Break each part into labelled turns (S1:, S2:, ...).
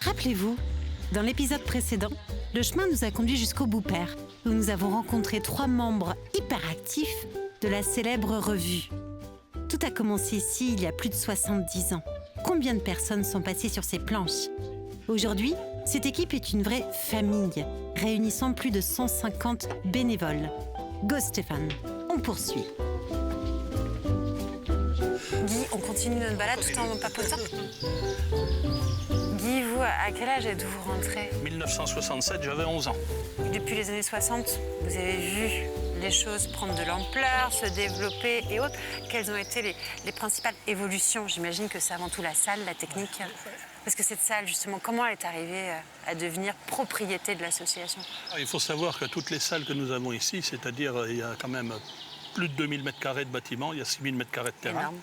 S1: Rappelez-vous, dans l'épisode précédent, le chemin nous a conduit jusqu'au Boupère, où nous avons rencontré 3 membres hyperactifs de la célèbre revue. Tout a commencé ici il y a plus de 70 ans. Combien de personnes sont passées sur ces planches? Aujourd'hui, cette équipe est une vraie famille, réunissant plus de 150 bénévoles. Go Stéphane, on poursuit. Guy, on continue notre balade tout en papotant. Guy, vous, à quel âge êtes-vous rentré?
S2: 1967, j'avais 11 ans.
S1: Depuis les années 60, vous avez vu les choses prendre de l'ampleur, se développer et autres. Quelles ont été les principales évolutions? J'imagine que c'est avant tout la salle, la technique. Parce que cette salle, justement, comment elle est arrivée à devenir propriété de l'association?
S2: Il faut savoir que toutes les salles que nous avons ici, c'est-à-dire il y a quand même plus de 2000 m² de bâtiment, il y a 6000 m² de terrain,
S1: Énorme.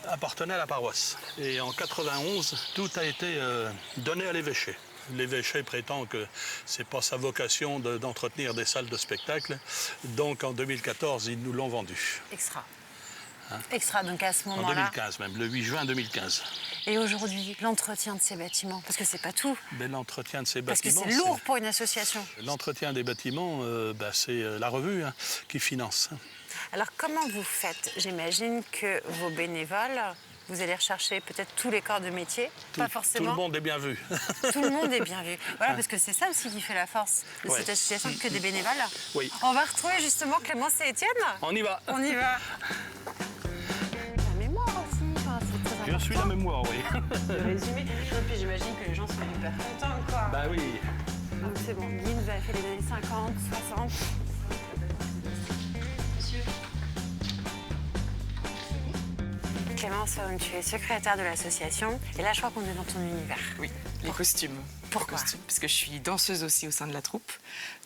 S2: appartenaient à la paroisse. Et en 91, tout a été donné à l'évêché. L'évêché prétend que ce n'est pas sa vocation d'entretenir des salles de spectacle. Donc en 2014, ils nous l'ont vendu.
S1: Extra. Extra, donc à ce
S2: En
S1: moment-là.
S2: 2015 même, le 8 juin 2015.
S1: Et aujourd'hui, l'entretien de ces bâtiments, parce que c'est pas tout.
S2: Mais l'entretien de ces
S1: Parce que
S2: bâtiments...
S1: c'est lourd pour une association.
S2: L'entretien des bâtiments, c'est la revue qui finance.
S1: Alors comment vous faites? J'imagine que vos bénévoles, vous allez rechercher peut-être tous les corps de métier, pas forcément.
S2: Tout le monde est bien vu.
S1: Tout le monde est bien vu. Voilà, parce que c'est ça aussi qui fait la force de cette association, que des bénévoles.
S2: Oui.
S1: On va retrouver justement Clémence et Étienne.
S2: On y va.
S1: On y va. La mémoire aussi, enfin, c'est très important.
S2: Je suis la mémoire, oui.
S1: Le résumé. Et puis j'imagine que les gens sont hyper contents, quoi.
S2: Bah oui.
S1: Donc c'est bon, Guy nous a fait les années 50, 60. Clémence, tu es secrétaire de l'association. Et là, je crois qu'on est dans ton univers.
S3: Oui, les costumes.
S1: Pourquoi?
S3: Les costumes, parce que je suis danseuse aussi au sein de la troupe.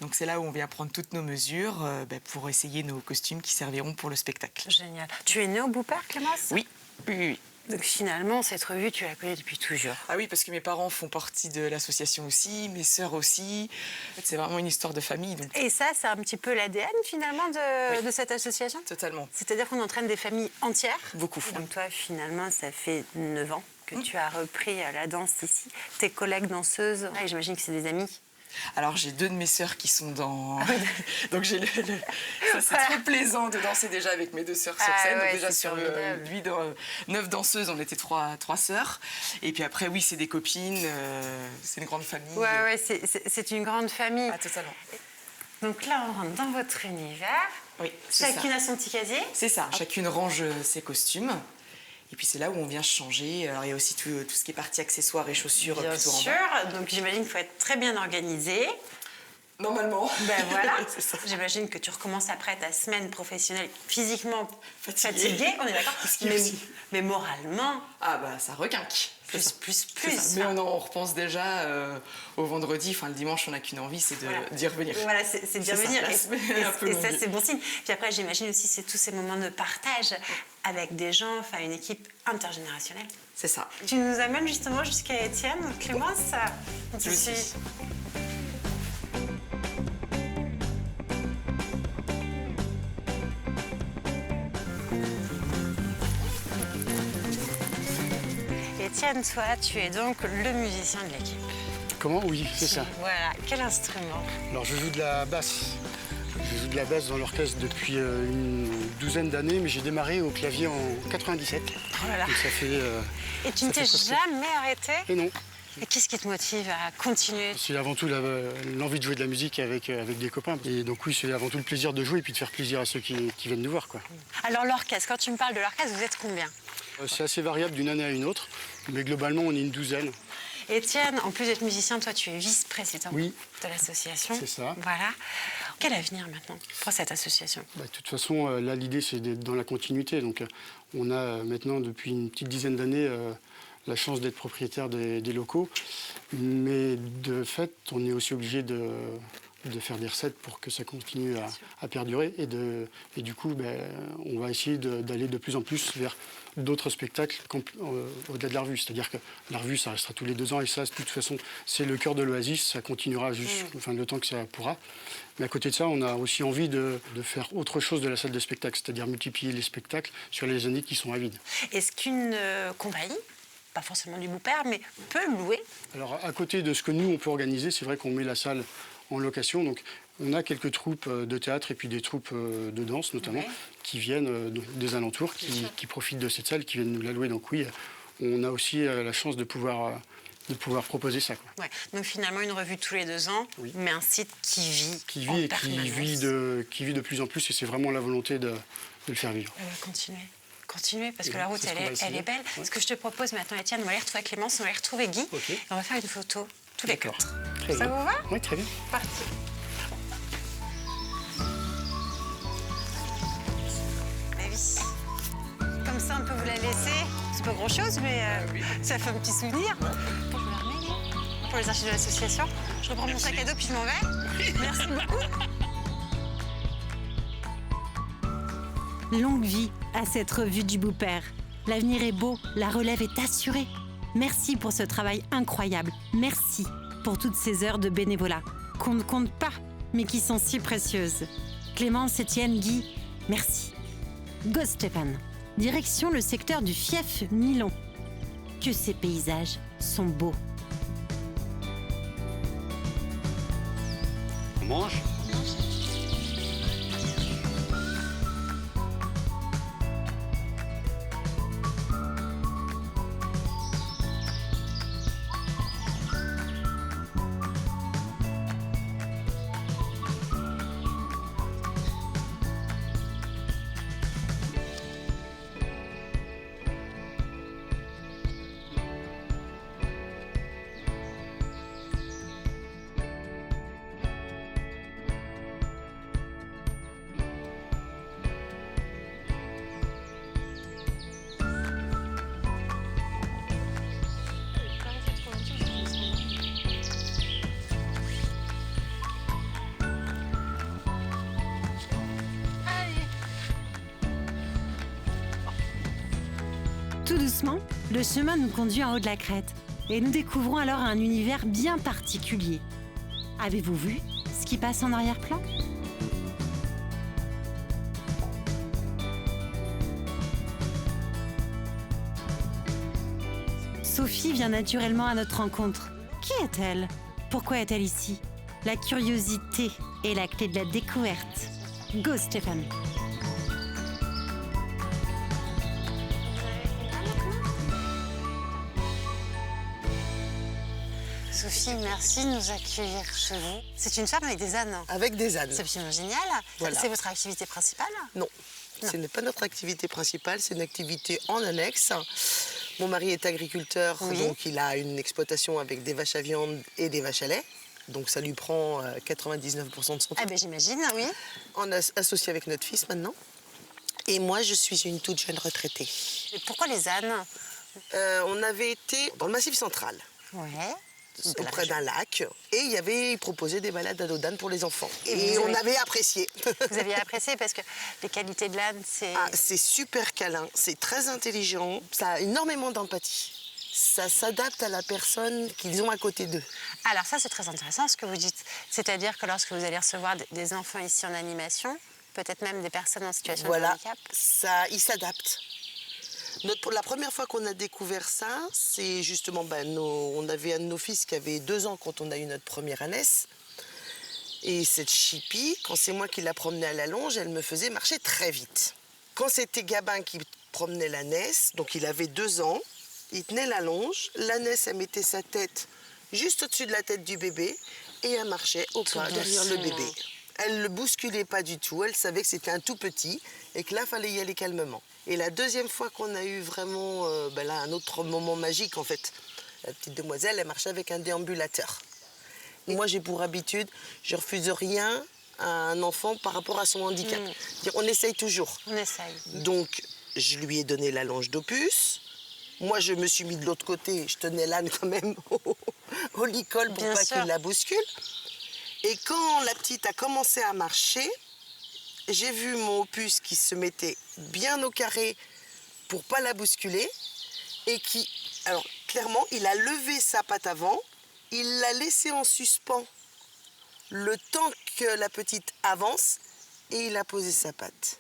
S3: Donc c'est là où on vient prendre toutes nos mesures pour essayer nos costumes qui serviront pour le spectacle.
S1: Génial. Tu es née au Boupère, Clémence?
S3: Oui, oui, oui.
S1: Donc finalement, cette revue, tu la connais depuis toujours.
S3: Ah oui, parce que mes parents font partie de l'association aussi, mes sœurs aussi. En fait, c'est vraiment une histoire de famille. Donc...
S1: Et ça, c'est un petit peu l'ADN finalement de cette association?
S3: Totalement.
S1: C'est-à-dire qu'on entraîne des familles entières?
S3: Beaucoup.
S1: Donc toi, finalement, ça fait 9 ans que tu as repris la danse ici. Tes collègues danseuses, j'imagine que c'est des amis?
S3: Alors j'ai 2 de mes sœurs qui sont dans... Donc j'ai ça, c'est trop plaisant de danser déjà avec mes 2 sœurs sur scène.
S1: Ouais,
S3: donc déjà sur
S1: formidable.
S3: 9 danseuses, on était 3 sœurs. Et puis après, oui, c'est des copines, c'est une grande famille.
S1: Ouais, c'est une grande famille.
S3: Ah, totalement.
S1: Donc là, on rentre dans votre univers.
S3: Oui, c'est
S1: Chacune
S3: ça.
S1: a son petit casier.
S3: C'est ça, chacune range ses costumes. Et puis c'est là où on vient changer. Alors il y a aussi tout ce qui est partie accessoires et chaussures
S1: Bien
S3: plutôt en
S1: sûr,
S3: bas.
S1: donc j'imagine qu'il faut être très bien organisé.
S3: Normalement.
S1: Ben voilà,
S3: C'est ça.
S1: j'imagine que tu recommences après ta semaine professionnelle physiquement
S3: Fatiguée.
S1: fatiguée, on est d'accord? Mais moralement,
S3: Ah bah ça requinque. C'est ça.
S1: plus.
S3: C'est ça. Mais on repense déjà au vendredi, enfin le dimanche, on n'a qu'une envie, c'est d'y revenir.
S1: Voilà, c'est d'y revenir.
S3: Ça, la semaine est un peu
S1: Et ça,
S3: longue.
S1: c'est bon signe. Puis après, j'imagine aussi, c'est tous ces moments de partage avec des gens, enfin une équipe intergénérationnelle.
S3: C'est ça.
S1: Tu nous amènes justement jusqu'à Étienne, Clémence, on te
S3: Je
S1: suit.
S3: suis.
S1: Étienne, toi, tu es donc le musicien de l'équipe.
S4: Comment? Oui, c'est ça.
S1: Voilà, quel instrument?
S4: Alors je joue de la basse. Je joue de la basse dans l'orchestre depuis une douzaine d'années, mais j'ai démarré au clavier en 97.
S1: Oh là là.
S4: Donc ça fait...
S1: Et tu ne
S4: ça
S1: t'es
S4: fait presque-
S1: jamais arrêté?
S4: Et non,
S1: Et qu'est-ce qui te motive à continuer?
S4: c'est avant tout l'envie de jouer de la musique avec des copains. Et donc oui, c'est avant tout le plaisir de jouer et puis de faire plaisir à ceux qui viennent nous voir, quoi.
S1: Alors l'orchestre, quand tu me parles de l'orchestre, vous êtes combien?
S4: C'est assez variable d'une année à une autre, mais globalement on est une douzaine.
S1: Étienne, en plus d'être musicien, toi tu es vice-président
S4: Oui.
S1: de l'association.
S4: C'est ça.
S1: Voilà. Quel avenir maintenant pour cette association?
S4: De toute façon, là l'idée c'est d'être dans la continuité. Donc on a maintenant depuis une petite dizaine d'années la chance d'être propriétaire des locaux, mais de fait on est aussi obligé de faire des recettes pour que ça continue à perdurer. Et du coup, on va essayer d'aller de plus en plus vers d'autres spectacles au-delà de la revue. C'est-à-dire que la revue, ça restera tous les 2 ans. Et ça, de toute façon, c'est le cœur de l'Oasis. Ça continuera le temps que ça pourra. Mais à côté de ça, on a aussi envie de faire autre chose de la salle de spectacle. C'est-à-dire multiplier les spectacles sur les années qui sont à vide.
S1: Est-ce qu'une compagnie pas forcément du beau-père, mais peut louer?
S4: Alors, à côté de ce que nous, on peut organiser, c'est vrai qu'on met la salle en location. Donc, on a quelques troupes de théâtre et puis des troupes de danse, notamment,
S1: Ouais.
S4: qui viennent des alentours, qui profitent de cette salle, qui viennent nous la louer. Donc, oui, on a aussi la chance de pouvoir proposer ça, quoi.
S1: Ouais. Donc finalement, une revue tous les 2 ans,
S4: Oui.
S1: mais un site qui vit.
S4: Qui
S1: en
S4: vit et
S1: permanence.
S4: qui vit de plus en plus. Et c'est vraiment la volonté de le faire vivre.
S1: Continuez, parce
S4: Et
S1: que la
S4: donc,
S1: route,
S4: c'est ce qu'on va
S1: elle
S4: essayer.
S1: est belle.
S4: Ouais.
S1: Ce que je te propose maintenant, Étienne, on va aller retrouver Clémence, on va aller retrouver Guy,
S4: Ok.
S1: et on va faire une photo tous les
S4: D'accord.
S1: quatre.
S4: Très
S1: Ça
S4: bien.
S1: vous va?
S4: Oui, très bien.
S1: Parti. Mais oui. Comme ça, on peut vous la laisser. C'est pas grand-chose, mais ça fait un petit souvenir. Je vous la remets, Guy, pour les archives de l'association. Je reprends mon sac à dos, puis je m'en vais. Merci beaucoup. Longue vie à cette revue du beau-père. L'avenir est beau, la relève est assurée. Merci pour ce travail incroyable. Merci pour toutes ces heures de bénévolat qu'on ne compte pas, mais qui sont si précieuses. Clémence, Étienne, Guy, merci. Go Stéphane. Direction le secteur du fief Milon. Que ces paysages sont beaux.
S4: On mange.
S1: Tout doucement, le chemin nous conduit en haut de la crête et nous découvrons alors un univers bien particulier. Avez-vous vu ce qui passe en arrière-plan? Sophie vient naturellement à notre rencontre. Qui est-elle? Pourquoi est-elle ici? La curiosité est la clé de la découverte. Go Stéphane! Sophie, merci de nous accueillir chez vous. C'est une ferme avec des ânes.
S5: Avec des ânes.
S1: C'est absolument génial.
S5: Voilà.
S1: C'est votre activité principale?
S5: Non,
S1: Non.
S5: ce n'est pas notre activité principale, c'est une activité en annexe. Mon mari est agriculteur,
S1: Oui.
S5: donc il a une exploitation avec des vaches à viande et des vaches à lait. Donc ça lui prend 99% de son temps.
S1: Ah ben j'imagine, oui.
S5: On est associé avec notre fils maintenant. Et moi, je suis une toute jeune retraitée.
S1: Et pourquoi les ânes?
S5: On avait été dans le Massif central,
S1: Ouais.
S5: auprès d'un lac, et il proposait des balades à dos d'âne pour les enfants.
S1: Et
S5: Et
S1: vous
S5: on
S1: avez-
S5: avait apprécié.
S1: Vous aviez apprécié parce que les qualités de l'âne, c'est...
S5: Ah, c'est super câlin, c'est très intelligent, ça a énormément d'empathie. Ça s'adapte à la personne qu'ils ont à côté d'eux.
S1: Alors ça, c'est très intéressant ce que vous dites. C'est-à-dire que lorsque vous allez recevoir des enfants ici en animation, peut-être même des personnes en situation de
S5: Voilà,
S1: handicap.
S5: ils s'adaptent. La première fois qu'on a découvert ça, c'est justement, on avait un de nos fils qui avait 2 ans quand on a eu notre première ânesse. Et cette chipie, quand c'est moi qui la promenais à la longe, elle me faisait marcher très vite. Quand c'était Gabin qui promenait l'ânesse, donc il avait 2 ans, il tenait la longe, l'ânesse, elle mettait sa tête juste au-dessus de la tête du bébé et elle marchait au pas derrière le
S1: doucement.
S5: bébé. Elle ne le bousculait pas du tout, elle savait que c'était un tout petit et que là, il fallait y aller calmement. Et la deuxième fois qu'on a eu vraiment là, un autre moment magique, en fait, la petite demoiselle, elle marchait avec un déambulateur. Moi, j'ai pour habitude, je refuse rien à un enfant par rapport à son handicap. C'est-à-dire, on essaye toujours.
S1: On essaye.
S5: Donc, je lui ai donné la longe d'Opus. Moi, je me suis mis de l'autre côté, je tenais l'âne quand même au licol pour
S1: Bien
S5: pas
S1: sûr.
S5: qu'il la bouscule. Et quand la petite a commencé à marcher, j'ai vu mon Opus qui se mettait bien au carré pour pas la bousculer et qui, alors clairement, il a levé sa patte avant, il l'a laissée en suspens le temps que la petite avance et il a posé sa patte.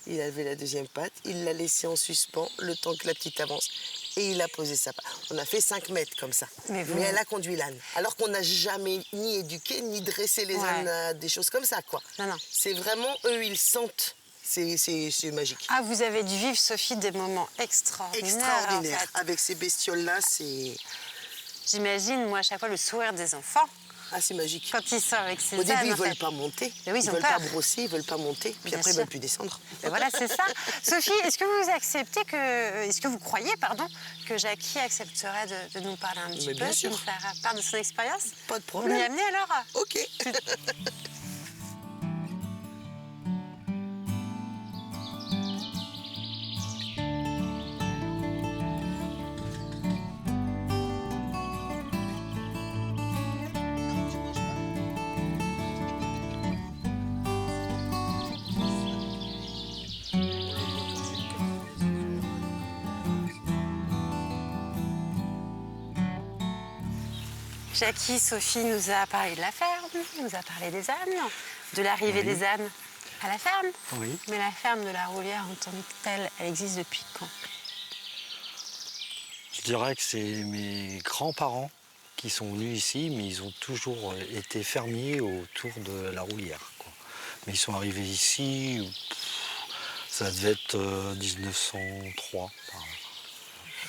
S5: Il a levé la deuxième patte, il l'a laissée en suspens le temps que la petite avance. et il a posé sa patte. On a fait 5 mètres comme ça.
S1: Mais
S5: elle a conduit l'âne. Alors qu'on n'a jamais ni éduqué, ni dressé les ânes à des choses comme ça, quoi.
S1: Non.
S5: C'est vraiment, eux, ils sentent. C'est magique.
S1: Ah, vous avez dû vivre, Sophie, des moments extraordinaires.
S5: Extraordinaire.
S1: En fait.
S5: Avec ces bestioles-là, c'est...
S1: J'imagine, moi, à chaque fois, le sourire des enfants
S5: Ah, c'est magique.
S1: quand ils sont avec ces
S5: Au début,
S1: ânes.
S5: ils
S1: en
S5: veulent
S1: fait.
S5: pas monter.
S1: Mais oui, ils ont
S5: veulent
S1: peur.
S5: pas brosser, ils veulent pas monter. Puis
S1: Bien
S5: après, ils
S1: sûr.
S5: veulent plus descendre.
S1: Et voilà, c'est ça. Sophie, est-ce que vous acceptez est-ce que vous croyez, que Jackie accepterait de nous parler un petit
S5: Mais
S1: peu,
S5: bien
S1: de
S5: sûr.
S1: nous faire part de son expérience?
S5: Pas de
S1: Vous m'y
S5: problème.
S1: amenez alors?
S5: Ok.
S1: Jackie, Sophie nous a parlé de la ferme, nous a parlé des ânes, de l'arrivée des ânes à la ferme.
S4: Oui.
S1: Mais la ferme de la Roulière en tant que telle, elle existe depuis quand?
S6: Je dirais que c'est mes grands-parents qui sont venus ici, mais ils ont toujours été fermiers autour de la Roulière, quoi. Mais ils sont arrivés ici, ça devait être 1903. par là.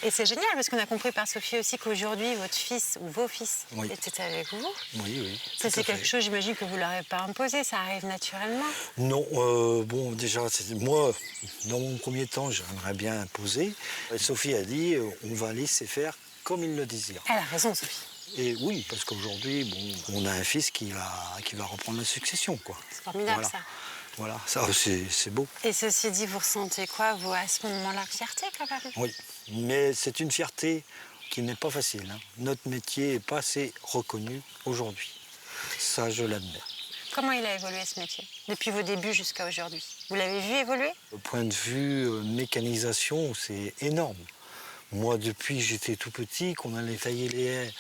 S1: Et c'est génial parce qu'on a compris par Sophie aussi qu'aujourd'hui, votre fils ou vos fils
S6: Oui.
S1: étaient avec vous.
S6: Oui.
S1: Ça,
S6: tout
S1: c'est
S6: à fait.
S1: quelque chose, j'imagine, que vous ne leur avez pas imposé, ça arrive naturellement.
S6: Non, bon, déjà, moi, dans mon premier temps, j'aimerais bien imposer. Et Sophie a dit, on va laisser faire comme il le désire.
S1: Elle a raison, Sophie.
S6: Et oui, parce qu'aujourd'hui, bon, on a un fils qui va reprendre la succession, quoi.
S1: C'est formidable,
S6: Voilà.
S1: ça.
S6: Voilà, ça, c'est beau.
S1: Et ceci dit, vous ressentez quoi, vous, à ce moment-là? Fierté, quand même?
S6: Oui, mais c'est une fierté qui n'est pas facile, hein. Notre métier n'est pas assez reconnu aujourd'hui. Ça, je l'admets.
S1: Comment il a évolué, ce métier, depuis vos débuts jusqu'à aujourd'hui? Vous l'avez vu évoluer?
S6: Au point de vue mécanisation, c'est énorme. Moi, depuis que j'étais tout petit, qu'on allait tailler les haies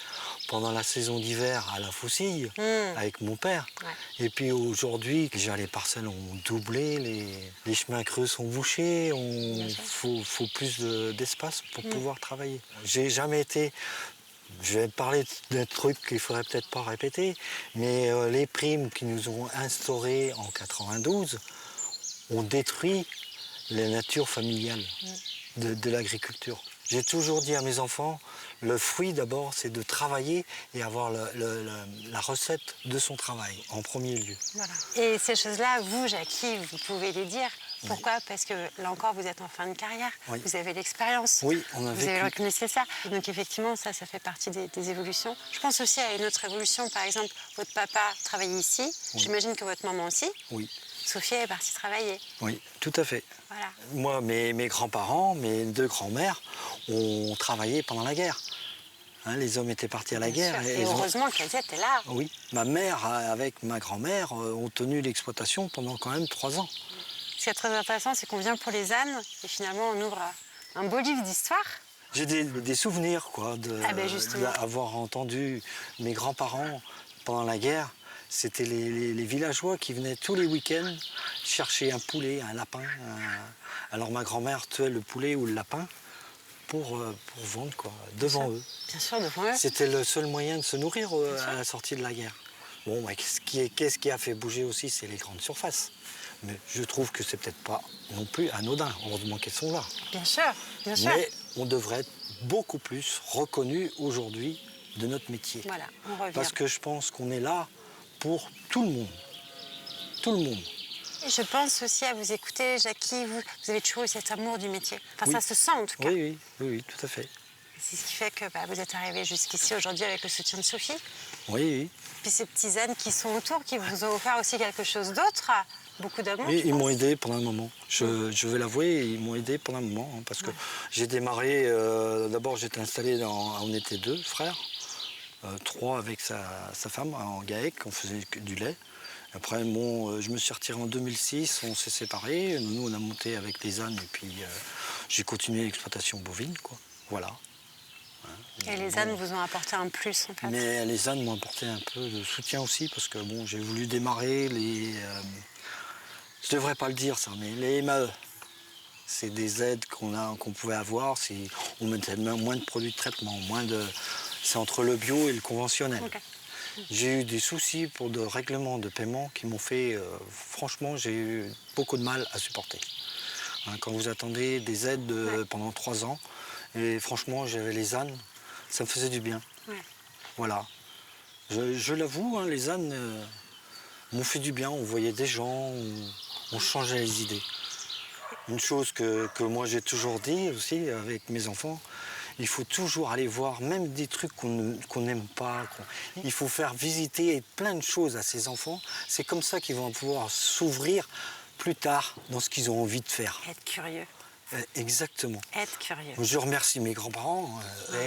S6: pendant la saison d'hiver à la faucille, avec mon père.
S1: Ouais.
S6: Et puis aujourd'hui, déjà les parcelles ont doublé, les chemins creux sont bouchés, il faut plus d'espace pour pouvoir travailler. J'ai jamais été... Je vais parler d'un truc qu'il ne faudrait peut-être pas répéter, mais les primes qui nous ont instaurées en 92 ont détruit la nature familiale de l'agriculture. J'ai toujours dit à mes enfants, le fruit d'abord, c'est de travailler et avoir la recette de son travail en premier lieu.
S1: Voilà. Et ces choses-là, vous, Jackie, vous pouvez les dire. Pourquoi? Parce que là encore, vous êtes en fin de carrière, vous avez l'expérience,
S6: Oui, on a
S1: vous avez
S6: vécu.
S1: reconnu ça. Donc effectivement, ça fait partie des évolutions. Je pense aussi à une autre évolution, par exemple, votre papa travaillait ici, j'imagine que votre maman aussi.
S6: Oui,
S1: Sophie est partie travailler.
S6: oui, tout à fait.
S1: Voilà.
S6: Moi, mes grands-parents, mes deux grands-mères ont travaillé pendant la guerre. Hein, les hommes étaient partis à la
S1: Bien
S6: guerre.
S1: sûr. Et
S6: ils ont-
S1: heureusement qu'elles étaient là.
S6: Oui, ma mère avec ma grand-mère ont tenu l'exploitation pendant quand même 3 ans.
S1: Ce qui est très intéressant, c'est qu'on vient pour les ânes et finalement on ouvre un beau livre d'histoire.
S6: J'ai des souvenirs, quoi,
S1: justement.
S6: d'avoir entendu mes grands-parents pendant la guerre. C'était les villageois qui venaient tous les week-ends chercher un poulet, un lapin. Alors ma grand-mère tuait le poulet ou le lapin pour vendre, quoi, devant eux.
S1: Bien sûr, devant eux.
S6: C'était le seul moyen de se nourrir à la sortie de la guerre. Bon, ouais, qu'est-ce qui a fait bouger aussi, c'est les grandes surfaces. Mais je trouve que c'est peut-être pas non plus anodin. Heureusement qu'elles sont là.
S1: Bien sûr, bien sûr.
S6: Mais on devrait être beaucoup plus reconnu aujourd'hui de notre métier.
S1: Voilà, on revient.
S6: Parce que je pense qu'on est là pour tout le monde. Tout le monde.
S1: Je pense aussi à vous écouter, Jackie, vous avez toujours eu cet amour du métier. Enfin,
S6: Oui.
S1: ça se sent en tout cas.
S6: Oui, tout à fait.
S1: C'est ce qui fait que vous êtes arrivé jusqu'ici aujourd'hui avec le soutien de Sophie.
S6: Oui.
S1: Puis ces petits ânes qui sont autour, qui vous ont offert aussi quelque chose d'autre. Beaucoup d'amour.
S6: Oui,
S1: je
S6: ils
S1: pense.
S6: m'ont aidé pendant un moment. Je vais l'avouer, ils m'ont aidé pendant un moment. Hein, parce que j'ai démarré, d'abord j'étais installé, on était 2 frères, 3 avec sa femme en GAEC, on faisait du lait. Après, bon, je me suis retiré en 2006, on s'est séparés. Nous, on a monté avec les ânes et puis j'ai continué l'exploitation bovine, quoi. Voilà.
S1: Et les ânes vous ont apporté un plus en fait.
S6: Mais les ânes m'ont apporté un peu de soutien aussi parce que bon, j'ai voulu démarrer les... je devrais pas le dire ça, mais les MAE. C'est des aides qu'on pouvait avoir si on mettait moins de produits de traitement, c'est entre le bio et le conventionnel.
S1: Ok.
S6: J'ai eu des soucis pour de règlements de paiement qui m'ont fait, franchement, j'ai eu beaucoup de mal à supporter. Hein, quand vous attendez des aides pendant 3 ans, et franchement, j'avais les ânes, ça me faisait du bien.
S1: Ouais.
S6: Voilà. Je l'avoue, hein, les ânes m'ont fait du bien. On voyait des gens, on changeait les idées. Une chose que moi j'ai toujours dit aussi avec mes enfants, il faut toujours aller voir même des trucs qu'on n'aime pas. Il faut faire visiter plein de choses à ces enfants. C'est comme ça qu'ils vont pouvoir s'ouvrir plus tard dans ce qu'ils ont envie de faire.
S1: Être curieux.
S6: Exactement.
S1: Être curieux.
S6: Je remercie mes grands-parents,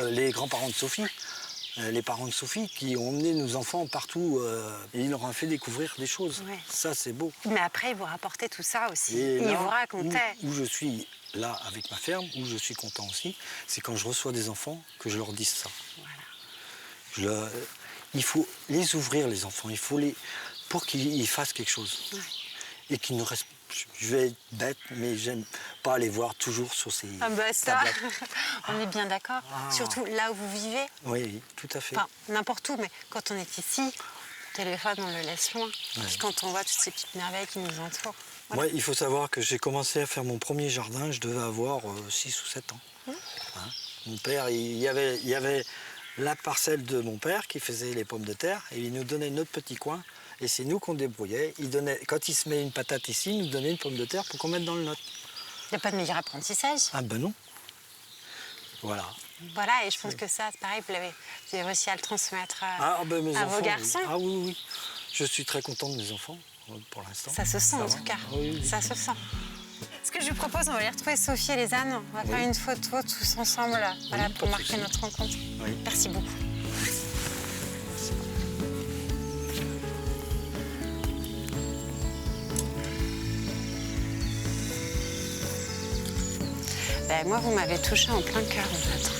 S6: les grands-parents de Sophie, les parents de Sophie qui ont emmené nos enfants partout et ils leur ont fait découvrir des choses.
S1: Ouais.
S6: Ça, c'est beau.
S1: Mais après, ils vous rapportaient tout ça aussi.
S6: Et
S1: Ils
S6: là,
S1: vous racontaient.
S6: où je suis là avec ma ferme, où je suis content aussi, c'est quand je reçois des enfants que je leur dise ça.
S1: Voilà.
S6: Il faut les ouvrir, les enfants. Il faut pour qu'ils fassent quelque chose.
S1: Ouais.
S6: Et qu'ils ne restent. Je vais être bête, mais j'aime pas les voir toujours sur ces
S1: Ah bah ça,
S6: tablettes.
S1: on est bien d'accord. Surtout là où vous vivez.
S6: Oui, tout à fait.
S1: Enfin, n'importe où, mais quand on est ici, le téléphone, on le laisse loin. Puis quand on voit toutes ces petites merveilles qui nous entourent. Voilà.
S6: Moi, il faut savoir que j'ai commencé à faire mon premier jardin, je devais avoir 6 ou 7 ans. Hein, mon père, il y avait la parcelle de mon père qui faisait les pommes de terre et il nous donnait notre petit coin et c'est nous qu'on débrouillait. Quand il se met une patate ici, il nous donnait une pomme de terre pour qu'on mette dans le nôtre.
S1: Il n'y a pas de meilleur apprentissage.
S6: Ah ben non. Voilà.
S1: Voilà, et je pense que ça, c'est pareil, vous avez réussi à le transmettre
S6: Mes
S1: à
S6: enfants,
S1: vos garçons.
S6: Ah oui, oui. Je suis très content de mes enfants pour l'instant.
S1: Ça se sent en tout cas.
S6: Oui, oui.
S1: Ça se sent. Ce que je vous propose, on va aller retrouver Sophie et les ânes. On va faire une photo tous ensemble voilà,
S6: pas
S1: pour
S6: de
S1: marquer
S6: souci.
S1: notre rencontre.
S6: Oui.
S1: Merci beaucoup. Ben, moi, vous m'avez touchée en plein cœur, en fait.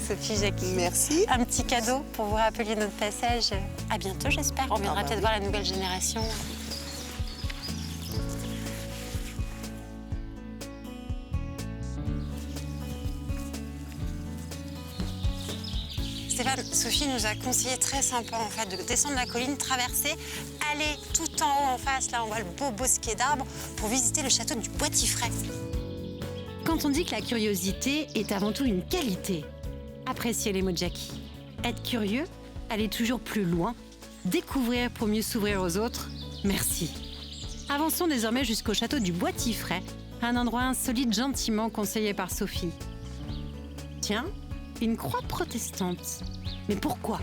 S1: Sophie Jacques.
S5: Merci.
S1: Un petit cadeau pour vous rappeler notre passage. À bientôt, j'espère. On viendra peut-être
S5: oui.
S1: voir la nouvelle génération. Stéphane, Sophie nous a conseillé très sympa en fait de descendre la colline, traverser, aller tout en haut en face, là on voit le beau bosquet d'arbres pour visiter le château du Boitifray.
S7: Quand on dit que la curiosité est avant tout une qualité, appréciez les mots de Jackie. Être curieux, aller toujours plus loin, découvrir pour mieux s'ouvrir aux autres, merci. Avançons désormais jusqu'au château du Boitifray, un endroit insolite gentiment conseillé par Sophie. Tiens, une croix protestante. Mais pourquoi ?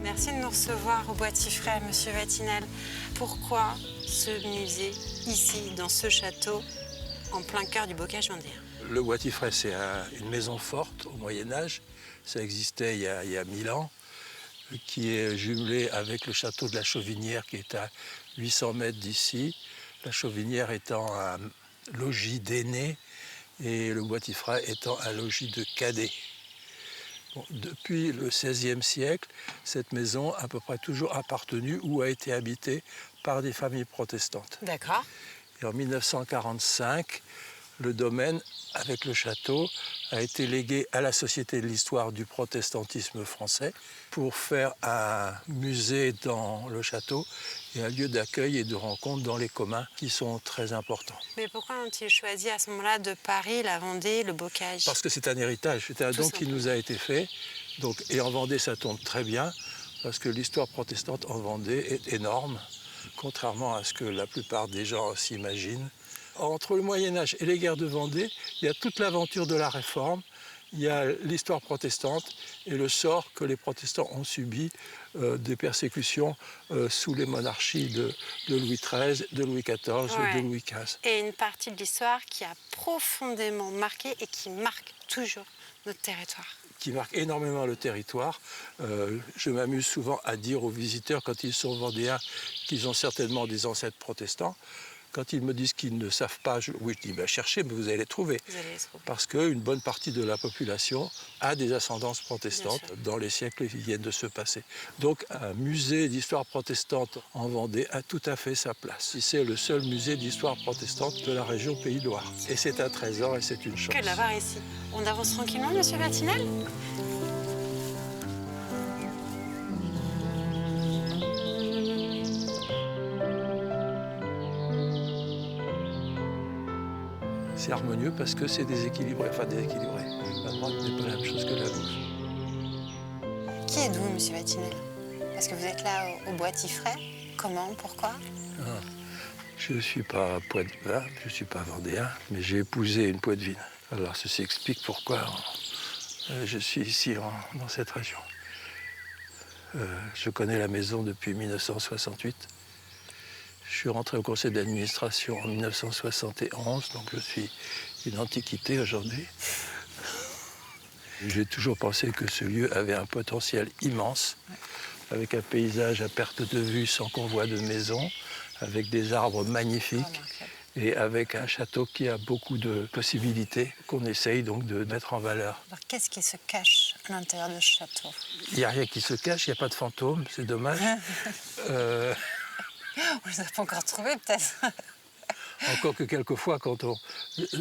S1: Merci de nous recevoir au Boitifray, Monsieur Vatinel. Pourquoi ce musée, ici, dans ce château, en plein cœur du bocage vendéen?
S2: Le Boitifray, c'est une maison forte au Moyen-Âge. Ça existait il y a 1000 ans, qui est jumelé avec le château de la Chauvinière, qui est à 800 mètres d'ici. La Chauvinière étant un logis d'aînés et le Boitifray étant un logis de cadets. Bon, depuis le XVIe siècle, cette maison a à peu près toujours appartenu ou a été habitée par des familles protestantes.
S1: D'accord.
S2: Et en 1945, le domaine, avec le château, a été légué à la Société de l'histoire du protestantisme français pour faire un musée dans le château et un lieu d'accueil et de rencontre dans les communs qui sont très importants.
S1: Mais pourquoi ont-ils choisi à ce moment-là de Paris, la Vendée, le bocage?
S2: Parce que c'est un héritage, c'est un don qui nous a été fait. Donc, et en Vendée, ça tombe très bien, parce que l'histoire protestante en Vendée est énorme, contrairement à ce que la plupart des gens s'imaginent. Entre le Moyen-Âge et les guerres de Vendée, il y a toute l'aventure de la Réforme, il y a l'histoire protestante et le sort que les protestants ont subi des persécutions sous les monarchies de Louis XIII, de Louis XIV et de Louis XV.
S1: Et une partie de l'histoire qui a profondément marqué et qui marque toujours notre territoire.
S8: qui marque énormément le territoire. Je m'amuse souvent à dire aux visiteurs, quand ils sont vendéens, qu'ils ont certainement des ancêtres protestants. Quand ils me disent qu'ils ne savent pas, je dis cherchez, mais vous allez les trouver. Parce qu'une bonne partie de la population a des ascendances protestantes dans les siècles qui viennent de se passer. Donc un musée d'histoire protestante en Vendée a tout à fait sa place. C'est le seul musée d'histoire protestante de la région Pays de Loire. Et c'est un trésor et c'est une chance.
S7: Que de l'avoir ici. On avance tranquillement, monsieur Vatinel?
S8: C'est harmonieux parce que c'est déséquilibré. Enfin, déséquilibré. La droite n'est pas la même chose que la gauche.
S7: Qui êtes-vous, monsieur Vatinel? Parce que vous êtes là au Bois-Tifray. Comment? Pourquoi?
S8: Je ne suis pas poitevin, je ne suis pas vendéen, mais j'ai épousé une poitevine. Alors, ceci explique pourquoi je suis ici, dans cette région. Je connais la maison depuis 1968. Je suis rentré au conseil d'administration en 1971, donc je suis une antiquité aujourd'hui. J'ai toujours pensé que ce lieu avait un potentiel immense, avec un paysage à perte de vue sans convoi de maisons, avec des arbres magnifiques et avec un château qui a beaucoup de possibilités qu'on essaye donc de mettre en valeur.
S7: Alors, qu'est-ce qui se cache à l'intérieur de ce château?
S8: Il n'y a rien qui se cache, il n'y a pas de fantômes, c'est dommage.
S7: On les a pas encore trouvés, peut-être.
S8: Encore que quelquefois,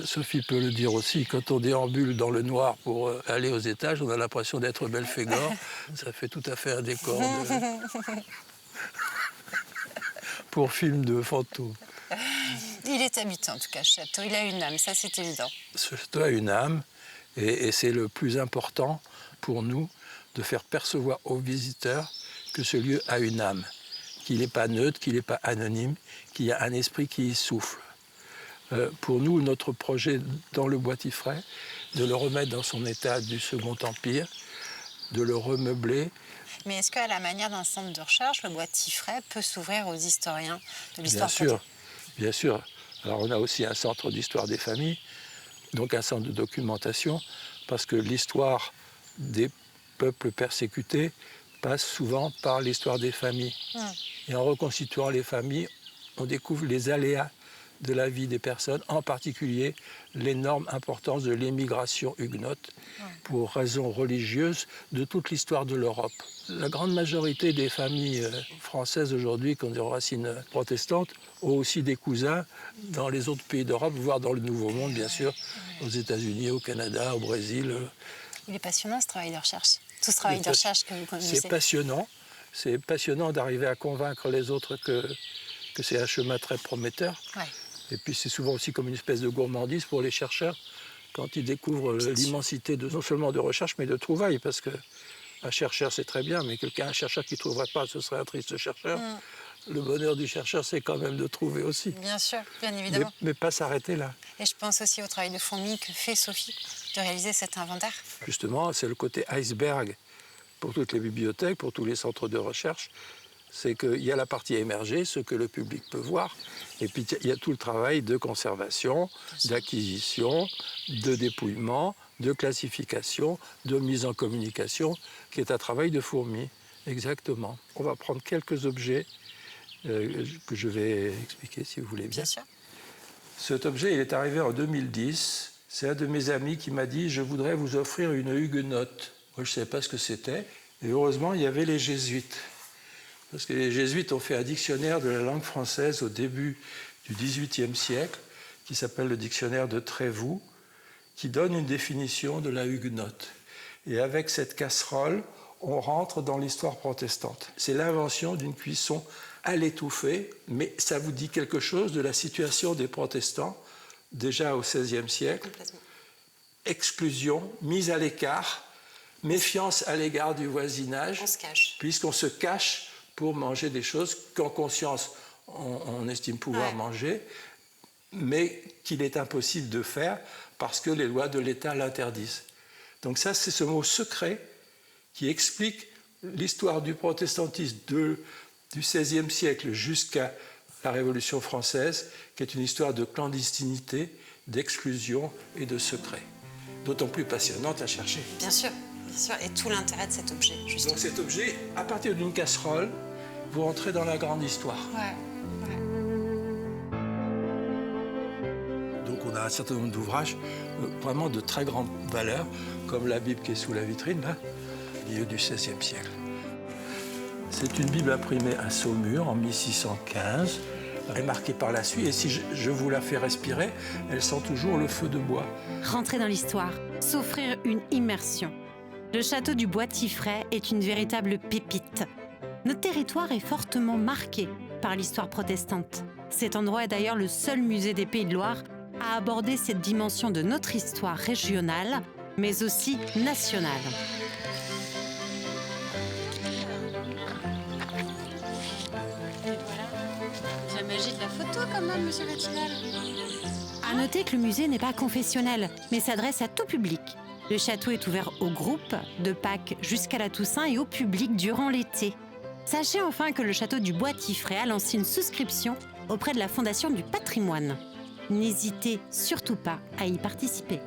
S8: Sophie peut le dire aussi, quand on déambule dans le noir pour aller aux étages, on a l'impression d'être Belphégor. Ça fait tout à fait un décor pour film de fantômes.
S7: Il est habitant, en tout cas, ce château. Il a une âme, ça c'est évident.
S8: Ce château a une âme, et c'est le plus important pour nous de faire percevoir aux visiteurs que ce lieu a une âme, qu'il n'est pas neutre, qu'il n'est pas anonyme, qu'il y a un esprit qui y souffle. Pour nous, notre projet dans le Bois-Tifray, de le remettre dans son état du Second Empire, de le remeubler.
S7: Mais est-ce qu'à la manière d'un centre de recherche, le Bois-Tifray peut s'ouvrir aux historiens de l'histoire?
S8: Bien sûr. Alors on a aussi un centre d'histoire des familles, donc un centre de documentation, parce que l'histoire des peuples persécutés passe souvent par l'histoire des familles. Et en reconstituant les familles, on découvre les aléas de la vie des personnes, en particulier l'énorme importance de l'émigration huguenote pour raisons religieuses de toute l'histoire de l'Europe. La grande majorité des familles françaises aujourd'hui qui ont des racines protestantes ont aussi des cousins dans les autres pays d'Europe, voire dans le Nouveau Monde, bien sûr, aux États-Unis, au Canada, au Brésil.
S7: Il est passionnant ce travail de recherche, tout ce travail de recherche que vous connaissez.
S8: C'est passionnant d'arriver à convaincre les autres que c'est un chemin très prometteur.
S7: Ouais.
S8: Et puis c'est souvent aussi comme une espèce de gourmandise pour les chercheurs quand ils découvrent l'immensité non seulement de recherche mais de trouvailles, parce qu'un chercheur c'est très bien, mais un chercheur qui ne trouverait pas, ce serait un triste chercheur. Le bonheur du chercheur, c'est quand même de trouver aussi.
S7: Bien sûr, bien évidemment.
S8: Mais pas s'arrêter là.
S7: Et je pense aussi au travail de fourmi que fait Sophie, de réaliser cet inventaire.
S8: Justement, c'est le côté iceberg pour toutes les bibliothèques, pour tous les centres de recherche. C'est qu'il y a la partie émergée, ce que le public peut voir, et puis il y a tout le travail de conservation, d'acquisition, de dépouillement, de classification, de mise en communication, qui est un travail de fourmi, exactement. On va prendre quelques objets que je vais expliquer, si vous voulez bien.
S7: Bien sûr.
S8: Cet objet, il est arrivé en 2010. C'est un de mes amis qui m'a dit « Je voudrais vous offrir une huguenote ». Moi, je ne savais pas ce que c'était. Et heureusement, il y avait les jésuites. Parce que les jésuites ont fait un dictionnaire de la langue française au début du XVIIIe siècle, qui s'appelle le dictionnaire de Trévoux, qui donne une définition de la huguenote. Et avec cette casserole, on rentre dans l'histoire protestante. C'est l'invention d'une cuisson à l'étouffée, mais ça vous dit quelque chose de la situation des protestants, déjà au XVIe siècle. Exclusion, mise à l'écart, méfiance à l'égard du voisinage.
S7: On se cache.
S8: Puisqu'on se cache pour manger des choses qu'en conscience on estime pouvoir manger, mais qu'il est impossible de faire parce que les lois de l'État l'interdisent. Donc ça, c'est ce mot secret qui explique l'histoire du protestantisme du XVIe siècle jusqu'à la Révolution française, qui est une histoire de clandestinité, d'exclusion et de secret. D'autant plus passionnante à chercher.
S7: Bien sûr. Bien sûr, et tout l'intérêt de cet objet, justement.
S8: Donc cet objet, à partir d'une casserole, vous rentrez dans la grande histoire.
S7: Ouais.
S8: Donc on a un certain nombre d'ouvrages vraiment de très grande valeur, comme la Bible qui est sous la vitrine, là, au milieu du XVIe siècle. C'est une Bible imprimée à Saumur en 1615. Elle est marquée par la suie et si je vous la fais respirer, elle sent toujours le feu de bois.
S1: Rentrer dans l'histoire, s'offrir une immersion. Le château du Bois-Tifray est une véritable pépite. Notre territoire est fortement marqué par l'histoire protestante. Cet endroit est d'ailleurs le seul musée des Pays de Loire à aborder cette dimension de notre histoire régionale, mais aussi nationale.
S7: La magie de la photo, quand même, monsieur Retinal.
S1: À noter que le musée n'est pas confessionnel, mais s'adresse à tout public. Le château est ouvert aux groupes, de Pâques jusqu'à la Toussaint et au public durant l'été. Sachez enfin que le château du Bois-Tifray a lancé une souscription auprès de la Fondation du patrimoine. N'hésitez surtout pas à y participer.